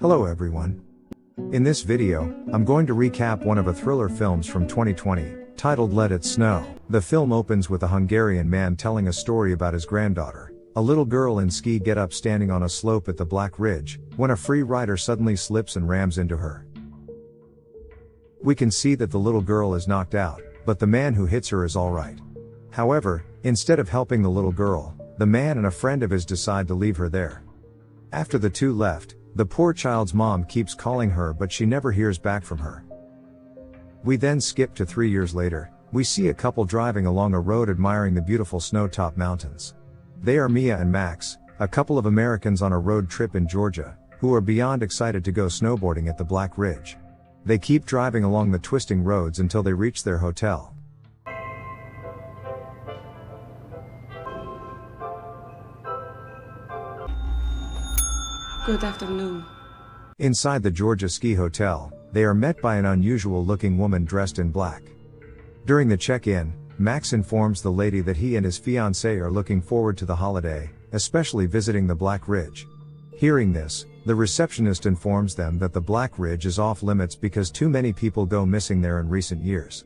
Hello everyone. In this video, I'm going to recap one of a thriller films from 2020, titled Let It Snow. The film opens with a Hungarian man telling a story about his granddaughter, a little girl in ski get-up standing on a slope at the Black Ridge, when a free rider suddenly slips and rams into her. We can see that the little girl is knocked out, but the man who hits her is alright. However, instead of helping the little girl, the man and a friend of his decide to leave her there. After the two left, the poor child's mom keeps calling her but she never hears back from her. We then skip to 3 years later. We see a couple driving along a road admiring the beautiful snow-topped mountains. They are Mia and Max, a couple of Americans on a road trip in Georgia, who are beyond excited to go snowboarding at the Black Ridge. They keep driving along the twisting roads until they reach their hotel. Good afternoon. Inside the Georgia Ski Hotel, they are met by an unusual-looking woman dressed in black. During the check-in, Max informs the lady that he and his fiancé are looking forward to the holiday, especially visiting the Black Ridge. Hearing this, the receptionist informs them that the Black Ridge is off-limits because too many people go missing there in recent years.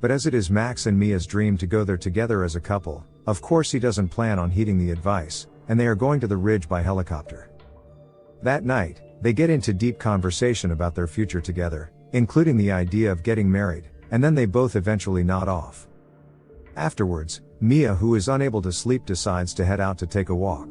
But as it is Max and Mia's dream to go there together as a couple, of course he doesn't plan on heeding the advice, and they are going to the ridge by helicopter. That night, they get into deep conversation about their future together, including the idea of getting married, and then they both eventually nod off. Afterwards, Mia, who is unable to sleep, decides to head out to take a walk.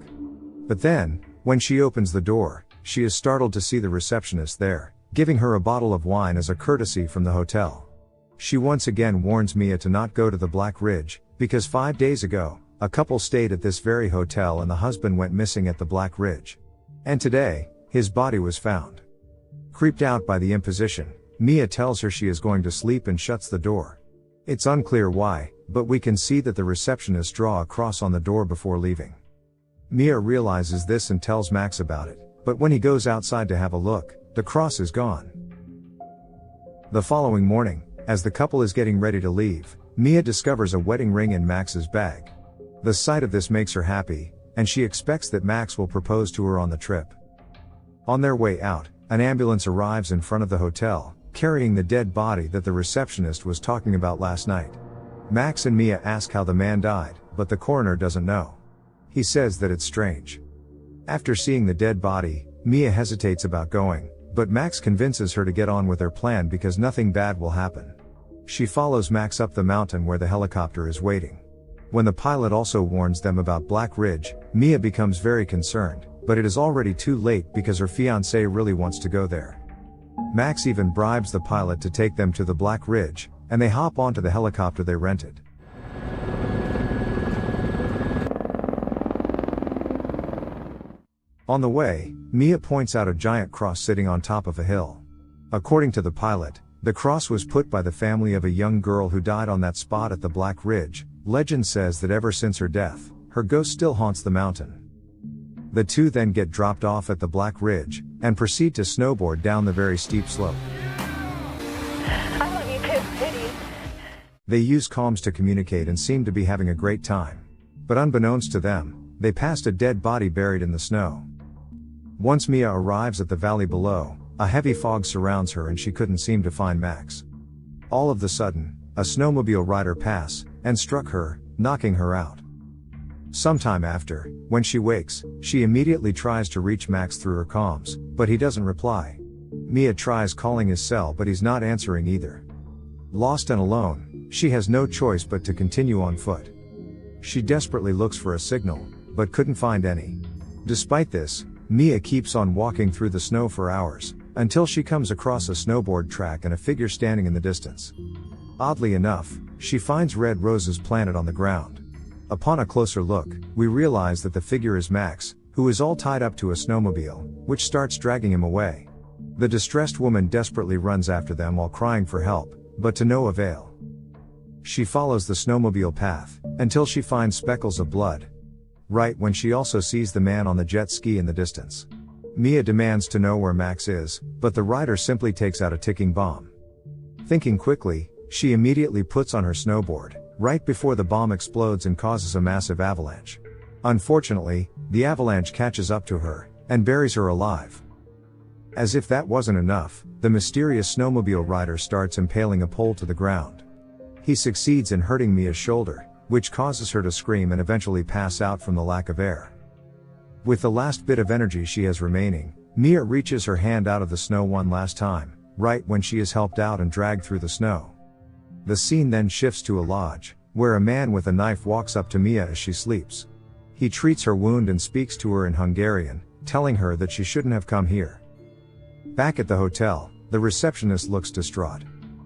But then, when she opens the door, she is startled to see the receptionist there, giving her a bottle of wine as a courtesy from the hotel. She once again warns Mia to not go to the Black Ridge, because 5 days ago, a couple stayed at this very hotel and the husband went missing at the Black Ridge. And today, his body was found. Creeped out by the imposition, Mia tells her she is going to sleep and shuts the door. It's unclear why, but we can see that the receptionist draw a cross on the door before leaving. Mia realizes this and tells Max about it, but when he goes outside to have a look, the cross is gone. The following morning, as the couple is getting ready to leave, Mia discovers a wedding ring in Max's bag. The sight of this makes her happy, and she expects that Max will propose to her on the trip. On their way out, an ambulance arrives in front of the hotel, carrying the dead body that the receptionist was talking about last night. Max and Mia ask how the man died, but the coroner doesn't know. He says that it's strange. After seeing the dead body, Mia hesitates about going, but Max convinces her to get on with their plan because nothing bad will happen. She follows Max up the mountain where the helicopter is waiting. When the pilot also warns them about Black Ridge, Mia becomes very concerned, but it is already too late because her fiancé really wants to go there. Max even bribes the pilot to take them to the Black Ridge, and they hop onto the helicopter they rented. On the way, Mia points out a giant cross sitting on top of a hill. According to the pilot, the cross was put by the family of a young girl who died on that spot at the Black Ridge. Legend says that ever since her death, her ghost still haunts the mountain. The two then get dropped off at the Black Ridge, and proceed to snowboard down the very steep slope. I love you too, Kitty. They use comms to communicate and seem to be having a great time. But unbeknownst to them, they passed a dead body buried in the snow. Once Mia arrives at the valley below, a heavy fog surrounds her and she couldn't seem to find Max. All of a sudden, a snowmobile rider passed and struck her, knocking her out. Sometime after, when she wakes, she immediately tries to reach Max through her comms, but he doesn't reply. Mia tries calling his cell but he's not answering either. Lost and alone, she has no choice but to continue on foot. She desperately looks for a signal, but couldn't find any. Despite this, Mia keeps on walking through the snow for hours, until she comes across a snowboard track and a figure standing in the distance. Oddly enough, she finds red roses planted on the ground. Upon a closer look, we realize that the figure is Max, who is all tied up to a snowmobile, which starts dragging him away. The distressed woman desperately runs after them while crying for help, but to no avail. She follows the snowmobile path, until she finds speckles of blood. Right when she also sees the man on the jet ski in the distance. Mia demands to know where Max is, but the rider simply takes out a ticking bomb. Thinking quickly, she immediately puts on her snowboard, right before the bomb explodes and causes a massive avalanche. Unfortunately, the avalanche catches up to her, and buries her alive. As if that wasn't enough, the mysterious snowmobile rider starts impaling a pole to the ground. He succeeds in hurting Mia's shoulder, which causes her to scream and eventually pass out from the lack of air. With the last bit of energy she has remaining, Mia reaches her hand out of the snow one last time, right when she is helped out and dragged through the snow. The scene then shifts to a lodge, where a man with a knife walks up to Mia as she sleeps. He treats her wound and speaks to her in Hungarian, telling her that she shouldn't have come here. Back at the hotel, the receptionist looks distraught.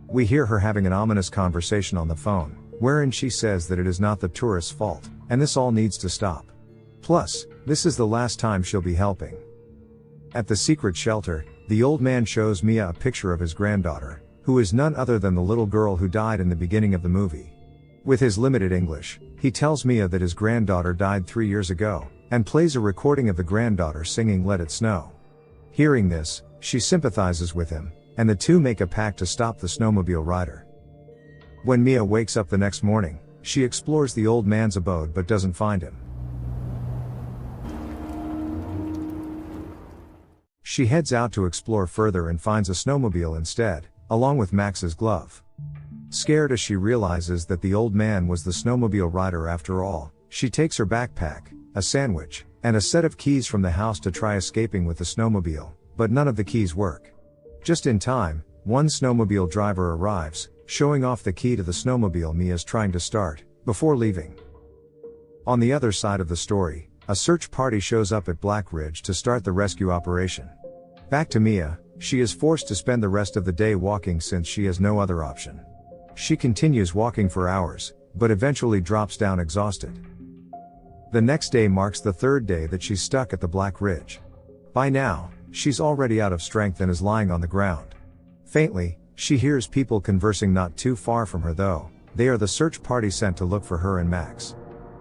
We hear her having an ominous conversation on the phone, wherein she says that it is not the tourist's fault, and this all needs to stop. Plus, this is the last time she'll be helping. At the secret shelter, the old man shows Mia a picture of his granddaughter, who is none other than the little girl who died in the beginning of the movie. With his limited English, he tells Mia that his granddaughter died 3 years ago, and plays a recording of the granddaughter singing "Let It Snow." Hearing this, she sympathizes with him, and the two make a pact to stop the snowmobile rider. When Mia wakes up the next morning, she explores the old man's abode but doesn't find him. She heads out to explore further and finds a snowmobile instead, along with Max's glove. Scared as she realizes that the old man was the snowmobile rider after all, she takes her backpack, a sandwich, and a set of keys from the house to try escaping with the snowmobile, but none of the keys work. Just in time, one snowmobile driver arrives, showing off the key to the snowmobile Mia's trying to start, before leaving. On the other side of the story, a search party shows up at Black Ridge to start the rescue operation. Back to Mia, she is forced to spend the rest of the day walking since she has no other option. She continues walking for hours, but eventually drops down exhausted. The next day marks the third day that she's stuck at the Black Ridge. By now, she's already out of strength and is lying on the ground. Faintly, she hears people conversing not too far from her though. They are the search party sent to look for her and Max.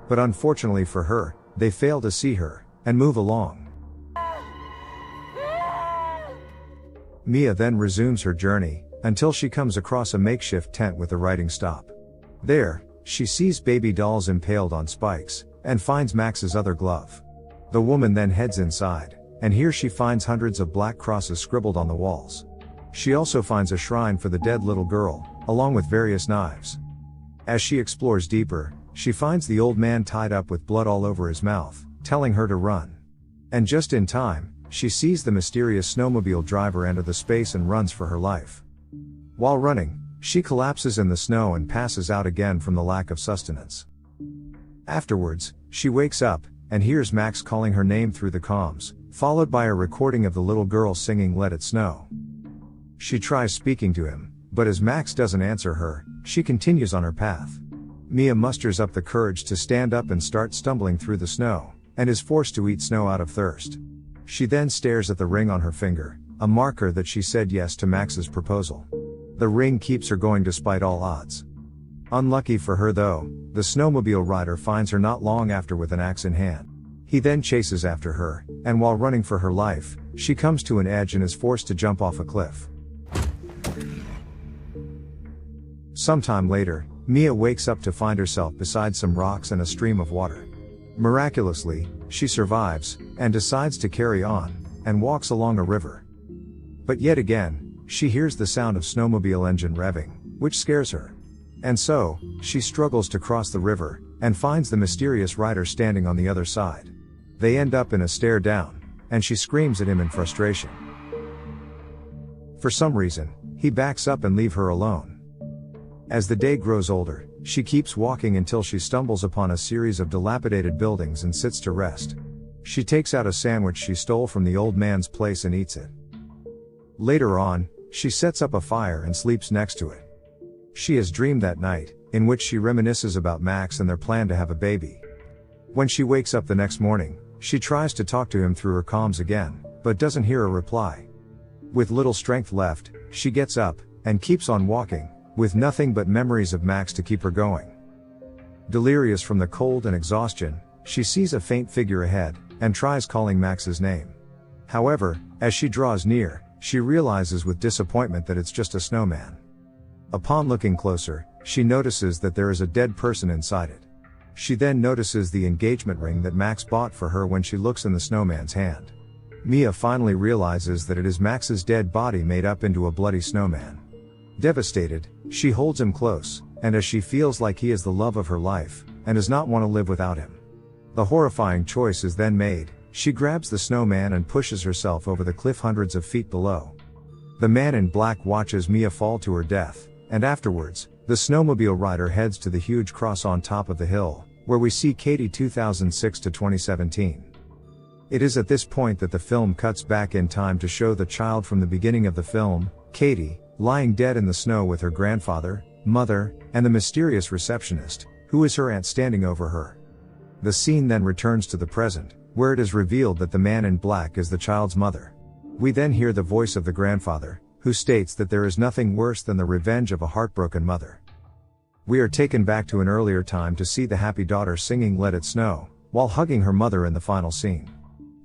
But unfortunately for her, they fail to see her, and move along. Mia then resumes her journey, until she comes across a makeshift tent with a writing stop. There, she sees baby dolls impaled on spikes, and finds Max's other glove. The woman then heads inside, and here she finds hundreds of black crosses scribbled on the walls. She also finds a shrine for the dead little girl, along with various knives. As she explores deeper, she finds the old man tied up with blood all over his mouth, telling her to run. And just in time, she sees the mysterious snowmobile driver enter the space and runs for her life. While running, she collapses in the snow and passes out again from the lack of sustenance. Afterwards, she wakes up, and hears Max calling her name through the comms, followed by a recording of the little girl singing "Let It Snow." She tries speaking to him, but as Max doesn't answer her, she continues on her path. Mia musters up the courage to stand up and start stumbling through the snow, and is forced to eat snow out of thirst. She then stares at the ring on her finger, a marker that she said yes to Max's proposal. The ring keeps her going despite all odds. Unlucky for her though, the snowmobile rider finds her not long after with an axe in hand. He then chases after her, and while running for her life, she comes to an edge and is forced to jump off a cliff. Sometime later, Mia wakes up to find herself beside some rocks and a stream of water. Miraculously, she survives, and decides to carry on, and walks along a river. But yet again, she hears the sound of snowmobile engine revving, which scares her. And so, she struggles to cross the river, and finds the mysterious rider standing on the other side. They end up in a stare down, and she screams at him in frustration. For some reason, he backs up and leaves her alone. As the day grows older, she keeps walking until she stumbles upon a series of dilapidated buildings and sits to rest. She takes out a sandwich she stole from the old man's place and eats it. Later on, she sets up a fire and sleeps next to it. She has dreamed that night, in which she reminisces about Max and their plan to have a baby. When she wakes up the next morning, she tries to talk to him through her comms again, but doesn't hear a reply. With little strength left, she gets up, and keeps on walking, with nothing but memories of Max to keep her going. Delirious from the cold and exhaustion, she sees a faint figure ahead, and tries calling Max's name. However, as she draws near, she realizes with disappointment that it's just a snowman. Upon looking closer, she notices that there is a dead person inside it. She then notices the engagement ring that Max bought for her when she looks in the snowman's hand. Mia finally realizes that it is Max's dead body made up into a bloody snowman. Devastated, she holds him close, and as she feels like he is the love of her life, and does not want to live without him. The horrifying choice is then made. She grabs the snowman and pushes herself over the cliff hundreds of feet below. The man in black watches Mia fall to her death, and afterwards, the snowmobile rider heads to the huge cross on top of the hill, where we see Katie 2006 to 2017. It is at this point that the film cuts back in time to show the child from the beginning of the film, Katie, lying dead in the snow with her grandfather, mother, and the mysterious receptionist, who is her aunt standing over her. The scene then returns to the present, where it is revealed that the man in black is the child's mother. We then hear the voice of the grandfather, who states that there is nothing worse than the revenge of a heartbroken mother. We are taken back to an earlier time to see the happy daughter singing Let It Snow, while hugging her mother in the final scene.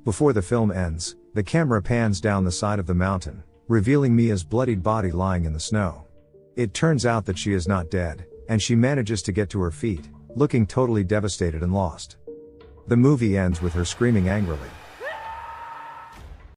Before the film ends, the camera pans down the side of the mountain, revealing Mia's bloodied body lying in the snow. It turns out that she is not dead, and she manages to get to her feet, looking totally devastated and lost. The movie ends with her screaming angrily,